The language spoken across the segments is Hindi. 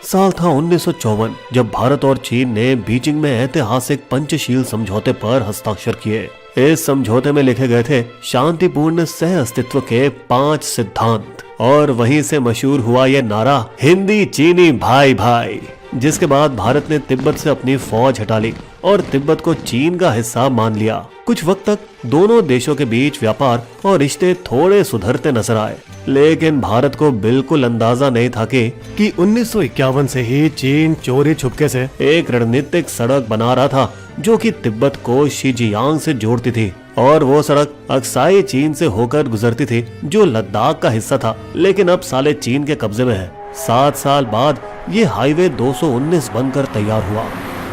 साल था 1954 जब भारत और चीन ने बीजिंग में ऐतिहासिक पंचशील समझौते पर हस्ताक्षर किए। इस समझौते में लिखे गए थे शांतिपूर्ण सह अस्तित्व के 5 सिद्धांत और वहीं से मशहूर हुआ ये नारा हिंदी चीनी भाई भाई, जिसके बाद भारत ने तिब्बत से अपनी फौज हटा ली और तिब्बत को चीन का हिस्सा मान लिया। कुछ वक्त तक दोनों देशों के बीच व्यापार और रिश्ते थोड़े सुधरते नजर आए, लेकिन भारत को बिल्कुल अंदाजा नहीं था कि 1951 से ही चीन चोरी छुपके से एक रणनीतिक सड़क बना रहा था जो कि तिब्बत को शीजियांग से जोड़ती थी, और वो सड़क अक्साई चीन से होकर गुजरती थी जो लद्दाख का हिस्सा था, लेकिन अब साले चीन के कब्जे में है। 7 साल बाद ये हाईवे 219 बनकर तैयार हुआ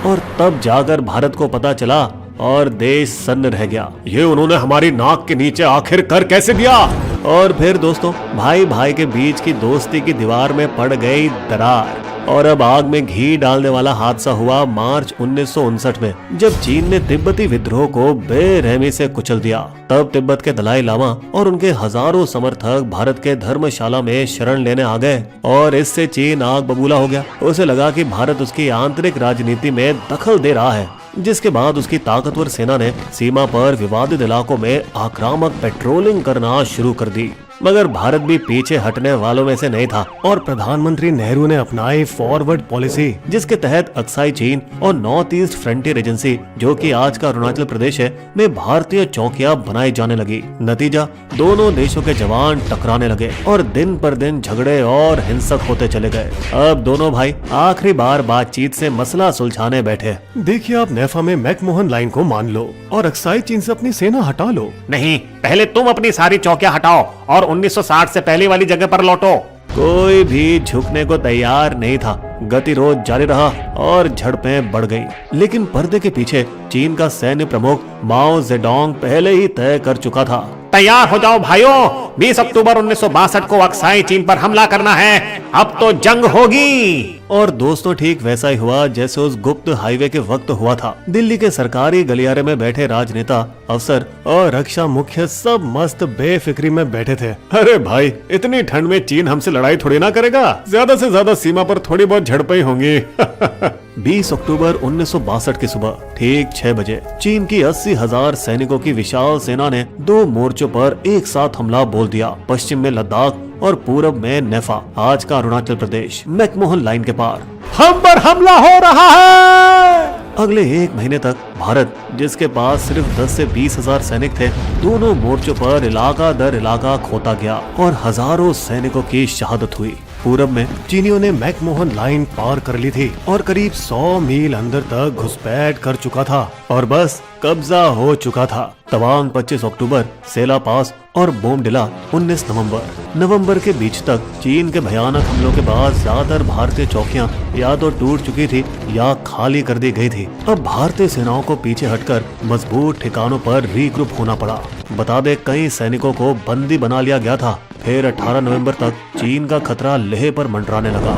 और तब जाकर भारत को पता चला और देश सन्न रह गया। ये उन्होंने हमारी नाक के नीचे आखिर कर कैसे दिया। और फिर दोस्तों, भाई भाई के बीच की दोस्ती की दीवार में पड़ गई दरार और अब आग में घी डालने वाला हादसा हुआ मार्च 1959 में, जब चीन ने तिब्बती विद्रोह को बेरहमी से कुचल दिया। तब तिब्बत के दलाई लामा और उनके हजारों समर्थक भारत के धर्मशाला में शरण लेने आ गए और इससे चीन आग बबूला हो गया। उसे लगा कि भारत उसकी आंतरिक राजनीति में दखल दे रहा है, जिसके बाद उसकी ताकतवर सेना ने सीमा पर विवादित इलाकों में आक्रामक पेट्रोलिंग करना शुरू कर दी। मगर भारत भी पीछे हटने वालों में से नहीं था और प्रधानमंत्री नेहरू ने अपनाई फॉरवर्ड पॉलिसी, जिसके तहत अक्साई चीन और नॉर्थ ईस्ट फ्रंटियर एजेंसी, जो कि आज का अरुणाचल प्रदेश है, में भारतीय चौकियां बनाई जाने लगी। नतीजा, दोनों देशों के जवान टकराने लगे और दिन पर दिन झगड़े और हिंसक होते चले गए। अब दोनों भाई आखिरी बार बातचीत से मसला सुलझाने बैठे। देखिए, आप नेफा में मैकमोहन लाइन को मान लो और अक्साई चीन से अपनी सेना हटा लो। नहीं, पहले तुम अपनी सारी चौकियां हटाओ और 1960 से पहले वाली जगह पर लौटो। कोई भी झुकने को तैयार नहीं था। गतिरोध जारी रहा और झड़पें बढ़ गई, लेकिन पर्दे के पीछे चीन का सैन्य प्रमुख माओ जेडोंग पहले ही तय कर चुका था। तैयार हो जाओ भाइयों, 20 अक्टूबर 1962 को अक्साई चीन पर हमला करना है, अब तो जंग होगी। और दोस्तों, ठीक वैसा ही हुआ जैसे उस गुप्त हाईवे के वक्त हुआ था। दिल्ली के सरकारी गलियारे में बैठे राजनेता, अफसर और रक्षा मुख्य सब मस्त बेफिक्री में बैठे थे। अरे भाई, इतनी ठंड में चीन हमसे लड़ाई थोड़ी ना करेगा, ज्यादा से ज्यादा सीमा पर थोड़ी बहुत झड़पें होंगी। 20 अक्टूबर 1962 की सुबह ठीक 6 बजे चीन की 80,000 सैनिकों की विशाल सेना ने 2 मोर्चों पर एक साथ हमला बोल दिया। पश्चिम में लद्दाख और पूरब में नेफा, आज का अरुणाचल प्रदेश, मैकमोहन लाइन के पार। हम पर हमला हो रहा है। अगले 1 महीने तक भारत, जिसके पास सिर्फ 10 से 20,000 सैनिक थे, दोनों मोर्चों पर इलाका दर इलाका खोता गया और हजारों सैनिकों की शहादत हुई। पूरब में चीनियों ने मैकमोहन लाइन पार कर ली थी और करीब 100 मील अंदर तक घुसपैठ कर चुका था और बस कब्जा हो चुका था। तवांग 25 अक्टूबर, सेला पास और बोमडिला 19 नवंबर के बीच तक चीन के भयानक हमलों के बाद ज्यादातर भारतीय चौकियां या तो टूट चुकी थी या खाली कर दी गई थी। अब भारतीय सेनाओं को पीछे हटकर मजबूत ठिकानों पर रीग्रुप होना पड़ा। बता दे, कई सैनिकों को बंदी बना लिया गया था। फिर 18 नवंबर तक चीन का खतरा लेह पर मंडराने लगा।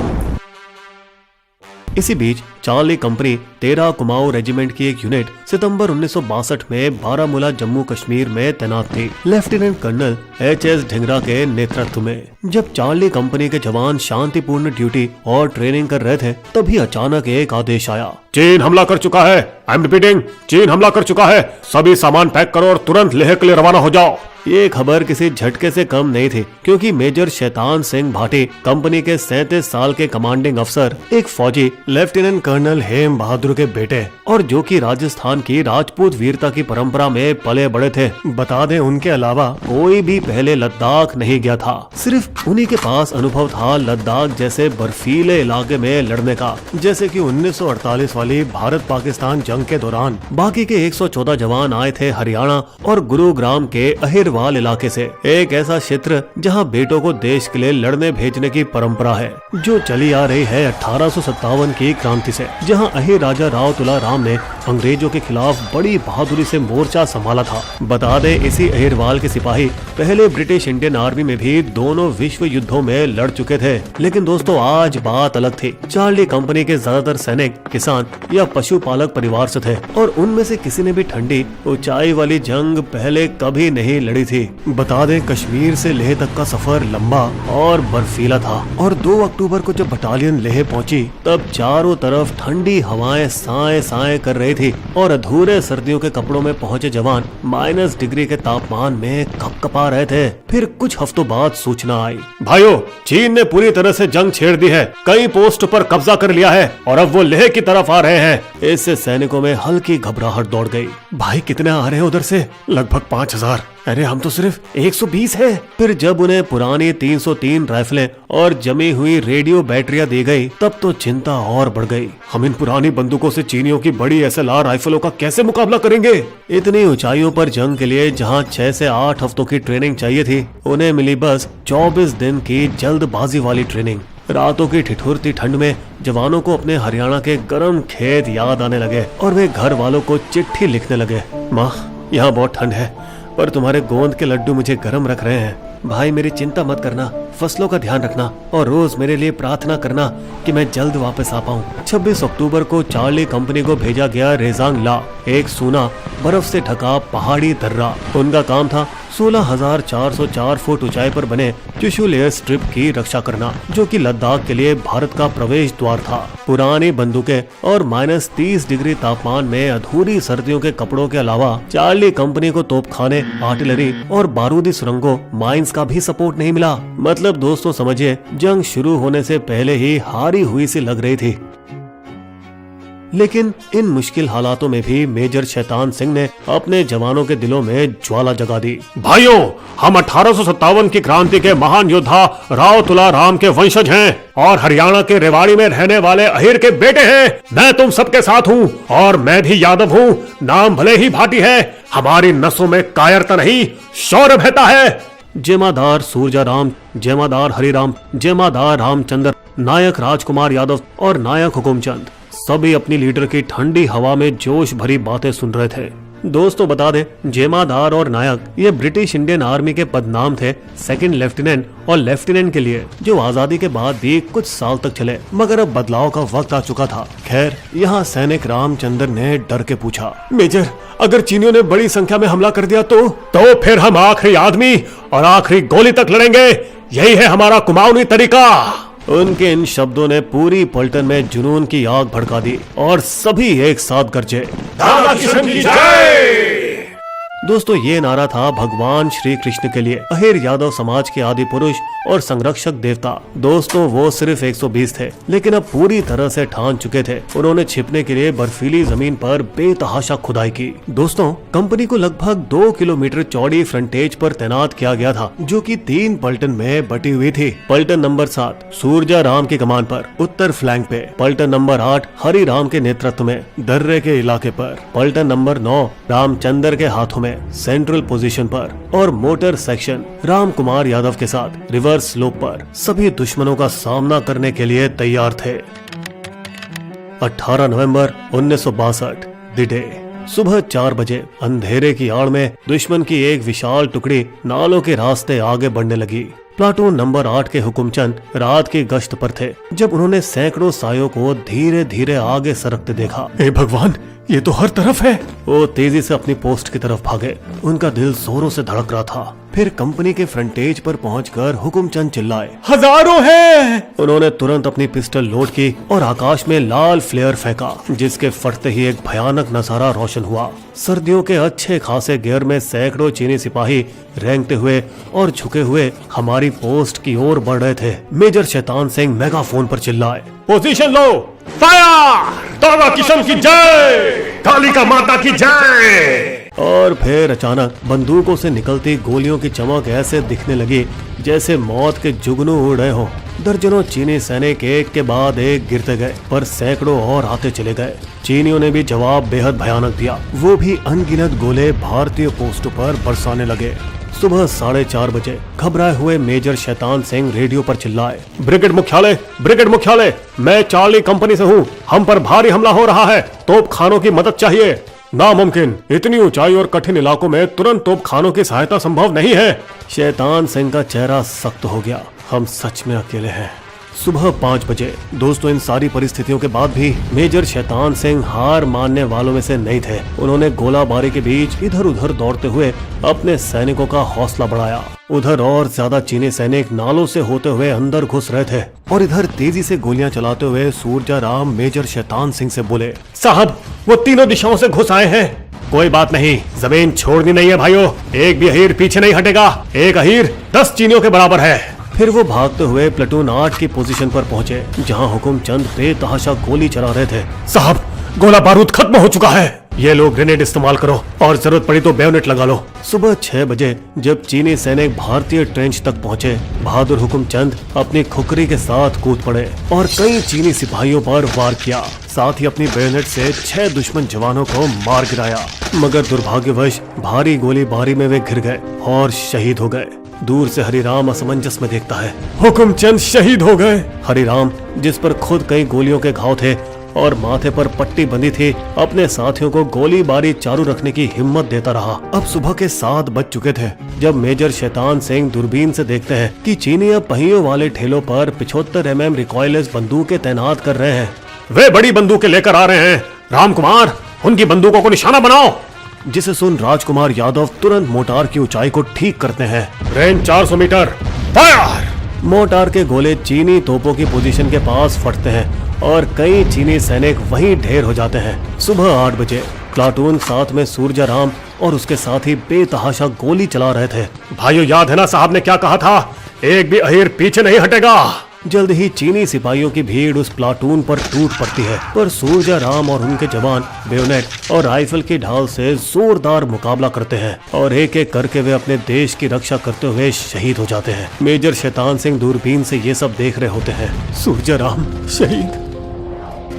इसी बीच चार्ली कंपनी 13 कुमाऊं रेजिमेंट की एक यूनिट सितंबर 1962 में बारामूला जम्मू कश्मीर में तैनात थी, लेफ्टिनेंट कर्नल HS ढिंगरा के नेतृत्व में। जब चार्ली कंपनी के जवान शांतिपूर्ण ड्यूटी और ट्रेनिंग कर रहे थे, तभी अचानक एक आदेश आया। चीन हमला कर चुका है। आई एम रिपीटिंग, चीन हमला कर चुका है। सभी सामान पैक करो और तुरंत लेह के लिए रवाना हो जाओ। ये खबर किसी झटके से कम नहीं थी, क्योंकि मेजर शैतान सिंह भाटी, कंपनी के 37 साल के कमांडिंग अफसर, एक फौजी लेफ्टिनेंट कर्नल हेम बहादुर के बेटे और जो कि राजस्थान की राजपूत वीरता की परंपरा में पले बड़े थे। बता दें, उनके अलावा कोई भी पहले लद्दाख नहीं गया था। सिर्फ उन्हीं के पास अनुभव था लद्दाख जैसे बर्फीले इलाके में लड़ने का, जैसे कि 1948 वाली भारत पाकिस्तान जंग के दौरान। बाकी के 114 जवान आए थे हरियाणा और गुरुग्राम के अहिरवाल इलाके से, एक ऐसा क्षेत्र जहां बेटों को देश के लिए लड़ने भेजने की परंपरा है, जो चली आ रही है 1857 की क्रांति से, जहां अहिर राजा राव तुला राम ने अंग्रेजों के खिलाफ बड़ी बहादुरी से मोर्चा संभाला था। बता दे इसी अहिरवाल के सिपाही पहले ब्रिटिश इंडियन आर्मी में भी दोनों विश्व युद्धों में लड़ चुके थे। लेकिन दोस्तों आज बात अलग थी। चार्ली कंपनी के ज्यादातर सैनिक किसान या पशुपालक परिवार से थे और उनमें से किसी ने भी ठंडी ऊंचाई वाली जंग पहले कभी नहीं लड़ी थी। बता दें कश्मीर से लेह तक का सफर लंबा और बर्फीला था और 2 अक्टूबर को जब बटालियन लेह पहुंची तब चारों तरफ ठंडी हवाएं साए साए कर रही थी और अधूरे सर्दियों के कपड़ों में पहुंचे जवान -डिग्री के तापमान में कपकपा रहे थे। फिर कुछ हफ्तों बाद सूचना आई, भाइयों, चीन ने पूरी तरह से जंग छेड़ दी है, कई पोस्ट पर कब्जा कर लिया है और अब वो लेह की तरफ आ रहे हैं। इससे सैनिकों में हल्की घबराहट दौड़ गई। भाई कितने आ रहे हैं उधर से? लगभग 5000। अरे हम तो सिर्फ 120 है। फिर जब उन्हें पुरानी 303 राइफलें और जमी हुई रेडियो बैटरियां दी गई तब तो चिंता और बढ़ गई। हम इन पुरानी बंदूकों से चीनियों की बड़ी SLR राइफलों का कैसे मुकाबला करेंगे? इतनी ऊंचाइयों पर जंग के लिए जहां 6 से 8 हफ्तों की ट्रेनिंग चाहिए थी, उन्हें मिली बस 24 दिन की जल्दबाजी वाली ट्रेनिंग। रातों की ठिठुरती ठंड में जवानों को अपने हरियाणा के गर्म खेत याद आने लगे और वे घर वालों को चिट्ठी लिखने लगे, माँ यहाँ बहुत ठंड है पर तुम्हारे गोंद के लड्डू मुझे गर्म रख रहे हैं। भाई मेरी चिंता मत करना, फसलों का ध्यान रखना और रोज मेरे लिए प्रार्थना करना कि मैं जल्द वापस आ पाऊं। 26 अक्टूबर को चार्ली कंपनी को भेजा गया रेजांग ला, एक सूना बर्फ से ढका पहाड़ी दर्रा। उनका काम था 16,404 फुट ऊंचाई पर बने चुशुल एयर स्ट्रिप की रक्षा करना, जो कि लद्दाख के लिए भारत का प्रवेश द्वार था। पुरानी बंदूकें और -30 डिग्री तापमान में अधूरी सर्दियों के कपड़ों के अलावा चार्ली कंपनी को तोपखाने, आर्टिलरी और बारूदी सुरंगों, माइंस का भी सपोर्ट नहीं मिला। मतलब दोस्तों समझिए, जंग शुरू होने से पहले ही हारी हुई सी लग रही थी। लेकिन इन मुश्किल हालातों में भी मेजर शैतान सिंह ने अपने जवानों के दिलों में ज्वाला जगा दी। भाइयों, हम 1857 की क्रांति के महान योद्धा राव तुलाराम के वंशज हैं और हरियाणा के रेवाड़ी में रहने वाले अहिर के बेटे हैं। मैं तुम सबके साथ हूँ और मैं भी यादव हूँ। नाम भले ही भाटी है, हमारी नसों में कायरता नहीं, शौर्य बहता है। जेमादार सूरजाराम, जेमादार हरिराम, जेमादार रामचंद्र, नायक राजकुमार यादव और नायक हुकुमचंद सभी अपनी लीडर की ठंडी हवा में जोश भरी बातें सुन रहे थे। दोस्तों बता दें, जेमादार और नायक ये ब्रिटिश इंडियन आर्मी के पदनाम थे सेकंड लेफ्टिनेंट और लेफ्टिनेंट के लिए, जो आजादी के बाद भी कुछ साल तक चले, मगर अब बदलाव का वक्त आ चुका था। खैर, यहाँ सैनिक रामचंद्र ने डर के पूछा, मेजर, अगर चीनियों ने बड़ी संख्या में हमला कर दिया तो फिर हम आखिरी आदमी और आखिरी गोली तक लड़ेंगे। यही है हमारा कुमाऊनी तरीका। उनके इन शब्दों ने पूरी पलटन में जुनून की आग भड़का दी और सभी एक साथ गरजे, दादा किशन की जय। दोस्तों ये नारा था भगवान श्री कृष्ण के लिए, अहिर यादव समाज के आदि पुरुष और संरक्षक देवता। दोस्तों वो सिर्फ 120 थे, लेकिन अब पूरी तरह से ठान चुके थे। उन्होंने छिपने के लिए बर्फीली जमीन पर बेतहाशा खुदाई की। दोस्तों कंपनी को लगभग 2 किलोमीटर चौड़ी फ्रंटेज पर तैनात किया गया था, जो कि 3 पलटन में बटी हुई थी। पलटन नंबर 7 सूरजाराम की कमान पर उत्तर फ्लैंक पे, पलटन नंबर 8 हरिराम के नेतृत्व में दर्रे के इलाके पर, पलटन नंबर 9 रामचंद्र के हाथों में सेंट्रल पोजीशन पर और मोटर सेक्शन राम कुमार यादव के साथ रिवर्स स्लोप पर सभी दुश्मनों का सामना करने के लिए तैयार थे। 18 नवंबर 1962 द डे, सुबह 4 बजे अंधेरे की आड़ में दुश्मन की एक विशाल टुकड़ी नालों के रास्ते आगे बढ़ने लगी। प्लाटून नंबर 8 के हुकुमचंद रात की गश्त पर थे जब उन्होंने सैकड़ों सायों को धीरे धीरे आगे सरकते देखा। हे भगवान, ये तो हर तरफ है। वो तेजी से अपनी पोस्ट की तरफ भागे। उनका दिल जोरों से धड़क रहा था। फिर कंपनी के फ्रंटेज पर पहुंचकर हुकुमचंद चिल्लाए, हजारों हैं। उन्होंने तुरंत अपनी पिस्टल लोड की और आकाश में लाल फ्लेयर फेंका, जिसके फटते ही एक भयानक नजारा रोशन हुआ। सर्दियों के अच्छे खासे गियर में सैकड़ों चीनी सिपाही रेंगते हुए और झुके हुए हमारी पोस्ट की ओर बढ़ रहे थे। मेजर शैतान सिंह मेगाफोन पर चिल्लाए, पोजीशन लो, फायर, दादा किशन की जय, कालिका माता की जय। और फिर अचानक बंदूकों से निकलती गोलियों की चमक ऐसे दिखने लगी जैसे मौत के जुगनू उड़ रहे हो। दर्जनों चीनी सैनिक एक के बाद एक गिरते गए, पर सैकड़ों और आते चले गए। चीनियों ने भी जवाब बेहद भयानक दिया। वो भी अनगिनत गोले भारतीय पोस्टों पर बरसाने लगे। सुबह 4:30 बजे घबराए हुए मेजर शैतान सिंह रेडियो पर चिल्लाए, ब्रिगेड मुख्यालय, मैं चार्ली कंपनी से हूँ। हम पर भारी हमला हो रहा है, तोप खानों की मदद चाहिए। नामुमकिन, इतनी ऊंचाई और कठिन इलाकों में तुरंत तोप खानों की सहायता संभव नहीं है। शैतान सिंह का चेहरा सख्त हो गया। हम सच में अकेले हैं। सुबह 5 बजे। दोस्तों, इन सारी परिस्थितियों के बाद भी मेजर शैतान सिंह हार मानने वालों में से नहीं थे। उन्होंने गोलाबारी के बीच इधर उधर दौड़ते हुए अपने सैनिकों का हौसला बढ़ाया। उधर और ज्यादा चीनी सैनिक नालों से होते हुए अंदर घुस रहे थे और इधर तेजी से गोलियां चलाते हुए सूरजाराम मेजर शैतान सिंह से बोले, साहब, वो तीनों दिशाओं से घुस आए हैं। कोई बात नहीं, जमीन छोड़नी नहीं है भाइयों। एक भी अहीर पीछे नहीं हटेगा। एक अहीर 10 चीनियों के बराबर है। फिर वो भागते हुए प्लेटून 8 की पोजीशन पर पहुंचे, जहां हुकुमचंद बेतहाशा गोली चला रहे थे। साहब, गोला बारूद खत्म हो चुका है। ये लोग ग्रेनेड इस्तेमाल करो और जरूरत पड़ी तो बेयोनेट लगा लो। सुबह 6 बजे जब चीनी सैनिक भारतीय ट्रेंच तक पहुंचे, बहादुर हुकुमचंद अपनी खुकरी के साथ कूद पड़े और कई चीनी सिपाहियों पर वार किया। साथ ही अपनी बेयोनेट से 6 दुश्मन जवानों को मार गिराया, मगर दुर्भाग्यवश भारी गोलीबारी में वे घिर गए और शहीद हो गए। दूर से हरिराम असमंजस में देखता है। हुकुमचंद शहीद हो गए। हरिराम, जिस पर खुद कई गोलियों के घाव थे और माथे पर पट्टी बंधी थी, अपने साथियों को गोलीबारी चालू रखने की हिम्मत देता रहा। अब सुबह के 7 बज चुके थे जब मेजर शैतान सिंह दूरबीन से देखते हैं कि चीनी अब पहियों वाले ठेलों पर 75 mm रिकॉयलेस बंदूकें तैनात कर रहे हैं। वे बड़ी बंदूकें लेकर आ रहे हैं। रामकुमार, उनकी बंदूकों को निशाना बनाओ। जिसे सुन राजकुमार यादव तुरंत मोटार की ऊंचाई को ठीक करते हैं। Range 400 metre, fire. मोटार के गोले चीनी तोपों की पोजीशन के पास फटते हैं और कई चीनी सैनिक वहीं ढेर हो जाते हैं। सुबह 8 बजे प्लाटून 7 में सूरजाराम और उसके साथी बेतहाशा गोली चला रहे थे। भाइयों, याद है ना साहब ने क्या कहा था? एक भी अहीर पीछे नहीं हटेगा। जल्द ही चीनी सिपाहियों की भीड़ उस प्लाटून पर टूट पड़ती है, पर सूरजाराम और उनके जवान बेयोनेट और राइफल की ढाल से जोरदार मुकाबला करते हैं और एक एक करके वे अपने देश की रक्षा करते हुए शहीद हो जाते हैं। मेजर शैतान सिंह दूरबीन से ये सब देख रहे होते हैं। सूरजाराम शहीद।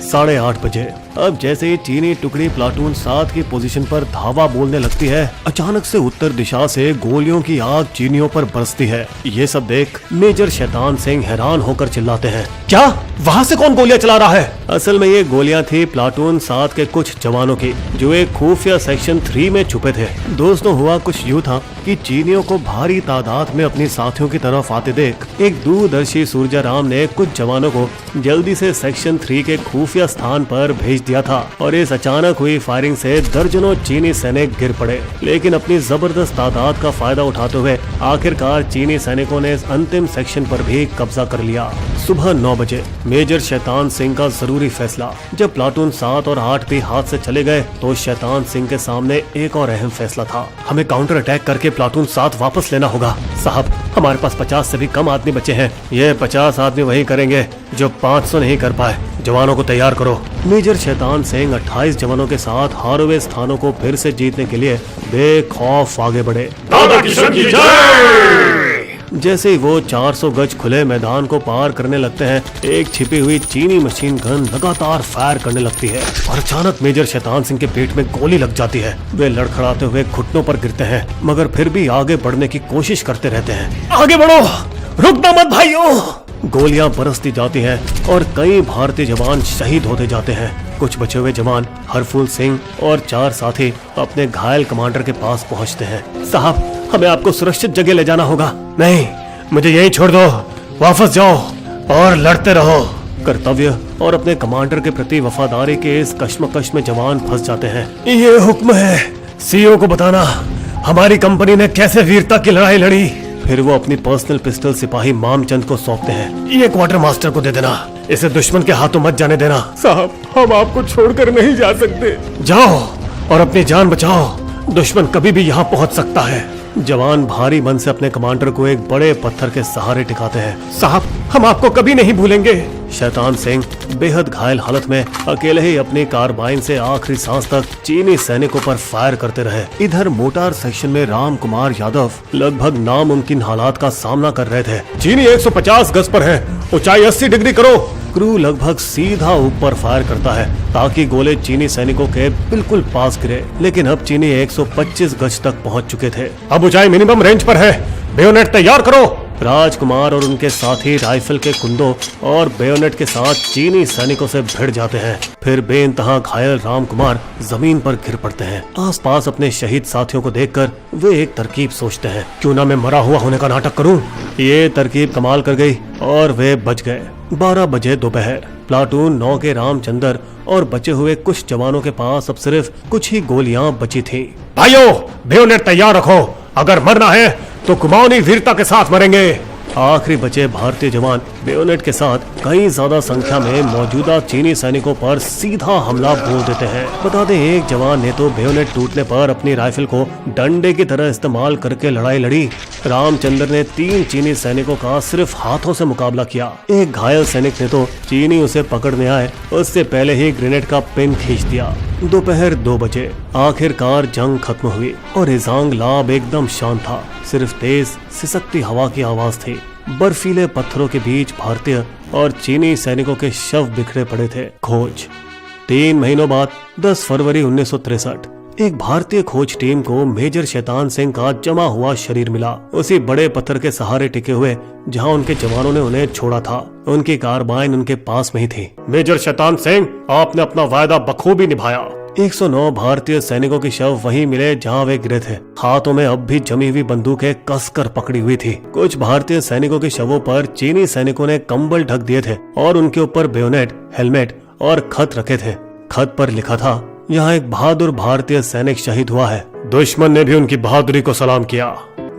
8:30 बजे अब जैसे ही चीनी टुकड़ी प्लाटून 7 की पोजीशन पर धावा बोलने लगती है, अचानक से उत्तर दिशा से गोलियों की आग चीनियों पर बरसती है। ये सब देख मेजर शैतान सिंह हैरान होकर चिल्लाते हैं, क्या वहाँ से कौन गोलियां चला रहा है? असल में ये गोलियां थी प्लाटून 7 के कुछ जवानों की, जो एक खुफिया सेक्शन 3 में छुपे थे। दोस्तों, हुआ कुछ यूँ था कि चीनियों को भारी तादाद में अपनी साथियों की तरफ आते देख एक दूरदर्शी सूरजाराम ने कुछ जवानों को जल्दी से सेक्शन 3 के खुफिया स्थान पर भेज दिया था और इस अचानक हुई फायरिंग से दर्जनों चीनी सैनिक गिर पड़े। लेकिन अपनी जबरदस्त तादाद का फायदा उठाते हुए आखिरकार चीनी सैनिकों ने इस अंतिम सेक्शन पर भी कब्जा कर लिया। सुबह 9 बजे मेजर शैतान सिंह का जरूरी फैसला। जब प्लाटून 7 और 8 भी हाथ से चले गए तो शैतान सिंह के सामने एक और अहम फैसला था। हमें काउंटर अटैक करके प्लाटून 7 वापस लेना होगा। साहब, हमारे पास 50 से भी कम आदमी बचे हैं। ये 50 आदमी वही करेंगे जो 500 नहीं कर पाए। जवानों को तैयार करो। मेजर शैतान सिंह 28 जवानों के साथ हारे हुए स्थानों को फिर से जीतने के लिए बेखौफ आगे बढ़े। दादा किशन की जय। जैसे ही वो 400 गज खुले मैदान को पार करने लगते हैं, एक छिपी हुई चीनी मशीन गन लगातार फायर करने लगती है और अचानक मेजर शैतान सिंह के पेट में गोली लग जाती है। वे लड़खड़ाते हुए घुटनों पर गिरते हैं, मगर फिर भी आगे बढ़ने की कोशिश करते रहते हैं। आगे बढ़ो, रुकना मत भाइयों। गोलियां बरसती जाती हैं और कई भारतीय जवान शहीद होते जाते हैं। कुछ बचे हुए जवान हरफूल सिंह और 4 साथी अपने घायल कमांडर के पास पहुंचते हैं। साहब, हमें आपको सुरक्षित जगह ले जाना होगा। नहीं, मुझे यही छोड़ दो। वापस जाओ और लड़ते रहो। कर्तव्य और अपने कमांडर के प्रति वफादारी के इस कश्मकश में जवान फंस जाते हैं। ये हुक्म है सीईओ को बताना हमारी कंपनी ने कैसे वीरता की लड़ाई लड़ी। फिर वो अपनी पर्सनल पिस्टल सिपाही मामचंद को सौंपते हैं। ये क्वार्टर मास्टर को दे देना, इसे दुश्मन के हाथों मत जाने देना। साहब, हम आपको छोड़कर नहीं जा सकते। जाओ और अपनी जान बचाओ, दुश्मन कभी भी यहाँ पहुँच सकता है। जवान भारी मन से अपने कमांडर को एक बड़े पत्थर के सहारे टिकाते हैं। साहब, हम आपको कभी नहीं भूलेंगे। शैतान सिंह बेहद घायल हालत में अकेले ही अपनी कार्बाइन से आखिरी सांस तक चीनी सैनिकों पर फायर करते रहे। इधर मोटार सेक्शन में राम कुमार यादव लगभग नामुमकिन हालात का सामना कर रहे थे। चीनी 150 गज पर है, ऊंचाई 80 डिग्री करो, क्रू लगभग सीधा ऊपर फायर करता है ताकि गोले चीनी सैनिकों के बिल्कुल पास गिरे, लेकिन अब चीनी 125 गज तक पहुंच चुके थे। अब ऊंचाई मिनिमम रेंज पर है, बेयोनेट तैयार करो। राजकुमार और उनके साथी राइफल के कुंदों और बेयोनेट के साथ चीनी सैनिकों से भिड़ जाते हैं। फिर बेइंतहा घायल रामकुमार जमीन पर गिर पड़ते हैं। आसपास अपने शहीद साथियों को देखकर वे एक तरकीब सोचते हैं, क्यों ना मैं मरा हुआ होने का नाटक करूं। ये तरकीब कमाल कर गई और वे बच गए। 12 बजे दोपहर प्लाटून 9 के रामचंद्र और बचे हुए कुछ जवानों के पास अब सिर्फ कुछ ही गोलियां बची थी। भाइयों, बेयोनेट तैयार रखो, अगर मरना है तो कुमाऊनी वीरता के साथ मरेंगे। आखिरी बचे भारतीय जवान बेयोनेट के साथ कई ज्यादा संख्या में मौजूदा चीनी सैनिकों पर सीधा हमला बोल देते हैं। बता दें, एक जवान ने तो बेयोनेट टूटने पर अपनी राइफल को डंडे की तरह इस्तेमाल करके लड़ाई लड़ी। रामचंद्र ने 3 चीनी सैनिकों का सिर्फ हाथों से मुकाबला किया। एक घायल सैनिक ने तो चीनी उसे पकड़ने आए उससे पहले ही ग्रेनेड का पिन खींच दिया। दोपहर 2 बजे आखिरकार जंग खत्म हुई और इजांग लाब एकदम शांत था। सिर्फ तेज सिसकती हवा की आवाज थी। बर्फीले पत्थरों के बीच भारतीय और चीनी सैनिकों के शव बिखरे पड़े थे। खोज 3 महीनों बाद 10 फरवरी 1963 एक भारतीय खोज टीम को मेजर शैतान सिंह का जमा हुआ शरीर मिला, उसी बड़े पत्थर के सहारे टिके हुए जहां उनके जवानों ने उन्हें छोड़ा था। उनकी कारबाइन उनके पास में ही थी। मेजर शैतान सिंह, आपने अपना वायदा बखूबी निभाया। 109 भारतीय सैनिकों के शव वहीं मिले जहां वे गिरे थे। हाथों में अब भी जमी हुई बंदूकें कसकर पकड़ी हुई थी। कुछ भारतीय सैनिकों के शवों पर चीनी सैनिकों ने कंबल ढक दिए थे और उनके ऊपर बेयोनेट, हेलमेट और खत रखे थे। खत पर लिखा था, यहाँ एक बहादुर भारतीय सैनिक शहीद हुआ है। दुश्मन ने भी उनकी बहादुरी को सलाम किया।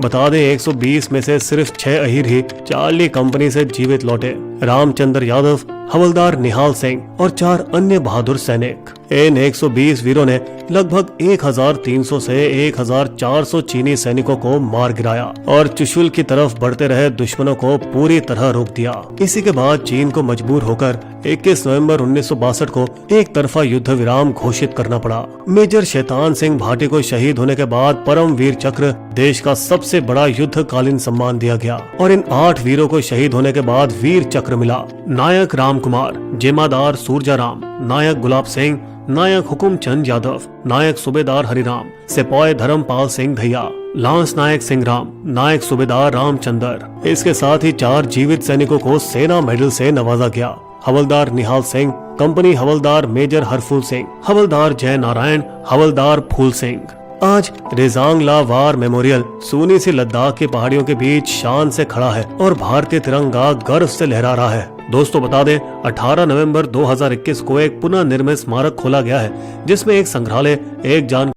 बता दें, 120 में से सिर्फ 6 अहीर ही चार्ली कंपनी से जीवित लौटे। रामचंद्र यादव, हवलदार निहाल सिंह और 4 अन्य बहादुर सैनिक। इन 120 वीरों ने लगभग 1300 से 1400 चीनी सैनिकों को मार गिराया और चुशुल की तरफ बढ़ते रहे दुश्मनों को पूरी तरह रोक दिया। इसी के बाद चीन को मजबूर होकर 21 नवंबर 1962 को एक तरफा युद्ध विराम घोषित करना पड़ा। मेजर शैतान सिंह भाटी को शहीद होने के बाद परम वीर चक्र, देश का सबसे बड़ा युद्धकालीन सम्मान दिया गया और इन 8 वीरों को शहीद होने के बाद वीर चक्र मिला। नायक रामकुमार, जिम्मेदार सूरजाराम, नायक गुलाब सिंह, नायक हुकुमचंद यादव, नायक सूबेदार हरिराम, सिपाही धर्मपाल सिंह धैया, लांस नायक सिंह राम, नायक सूबेदार रामचंद्र। इसके साथ ही 4 जीवित सैनिकों को सेना मेडल से नवाजा गया। हवलदार निहाल सिंह, कंपनी हवलदार मेजर हरफूल सिंह, हवलदार जय नारायण, हवलदार फूल सिंह। आज रेजांग ला वार मेमोरियल सूनी से लद्दाख की पहाड़ियों के बीच शान से खड़ा है और भारतीय तिरंगा गर्व से लहरा रहा है। दोस्तों, बता दें, 18 नवंबर 2021 को एक पुनः निर्मित स्मारक खोला गया है जिसमें एक संग्रहालय, एक जान